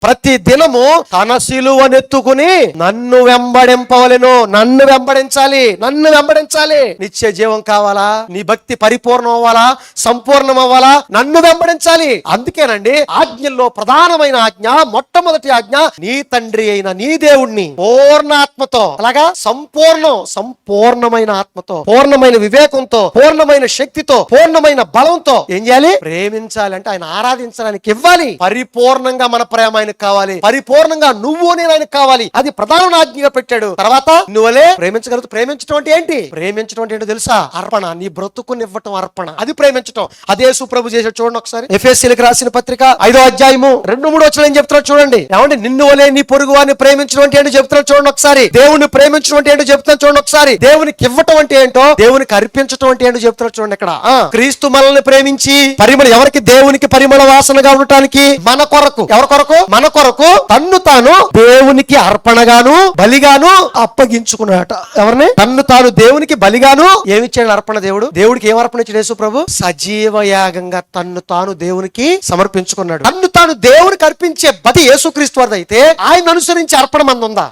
ప్రతి దినము తన సిలువనెత్తుకుని నన్ను వెంబడింపవలెను. నన్ను వెంబడించాలి, నన్ను వెంబడించాలి. నిత్య జీవం కావాలా? నీ భక్తి పరిపూర్ణం అవ్వాలా, సంపూర్ణం అవ్వాలా? నన్ను వెంబడించాలి. అందుకేనండి ఆజ్ఞల్లో ప్రధానమైన ఆజ్ఞ, మొట్టమొదటి ఆజ్ఞ, నీ తండ్రి అయిన నీ దేవుణ్ణి పూర్ణాత్మతో, అలాగా సంపూర్ణమైన ఆత్మతో, పూర్ణమైన వివేకంతో, పూర్ణమైన శక్తితో, పూర్ణమైన బలంతో ఏం చేయాలి? ప్రేమించాలి. అంటే ఆయన ఆరాధించడానికి ఇవ్వాలి. పరిపూర్ణంగా మన ప్రేమ ఆయనకు కావాలి. పరిపూర్ణంగా నువ్వు నేను ఆయనకు కావాలి. అది ప్రధాన ఆజ్ఞగా పెట్టాడు. తర్వాత నువ్వులే ప్రేమించగలుగుతూ. ప్రేమించడం అంటే ఏంటి? ప్రేమించడం అంటే ఏంటో తెలుసా? అర్పణ. నీ బ్రతుకుని ఇవ్వటం అర్పణ. అది ప్రేమించడం. అదే సుప్రభు చేసాడు. చూడండి ఒకసారి ఎఫెసీయులకు రాసిన పత్రిక 5వ అధ్యాయము 2-3 వచనాలు ఏం చెప్తున్నాడు చూడండి. ఏమంటే నిన్ను వలే నీ పొరుగు వారిని ప్రేమించడం అంటే ఏంటో చెప్తున్నాడు చూడండి ఒకసారి. దేవుని ప్రేమించడం అంటే ఏంటో చెప్తున్నాడు చూడండి ఒకసారి. దేవునికి ఇవ్వటం అంటే ఏంటో, దేవునికి అర్పించడం అంటే ఏంటో చెప్తున్నాడు చూడండి ఇక్కడ. క్రీస్తు మనల్ని ప్రేమించి దేవునికి దేవునికి పరిమళ వాసనగా ఉండటానికి మన కొరకు, ఎవరి కొరకు? మన కొరకు తన్ను తాను దేవునికి అర్పణగాను బలిగాను అప్పగించుకున్నాడట. ఎవరిని? తన్ను తాను దేవునికి బలిగాను ఏమిచ్చాడు అర్పణ? దేవుడికి ఏం అర్పణ ఇచ్చాడు యేసు ప్రభు? సజీవ యాగంగా తన్ను తాను దేవునికి సమర్పించుకున్నాడు. తన్ను తాను దేవునికి అర్పించే బతి యేసుక్రీస్తు వారిది. అయితే ఆయన అనుసరించి అర్పణ మంది ఉందా?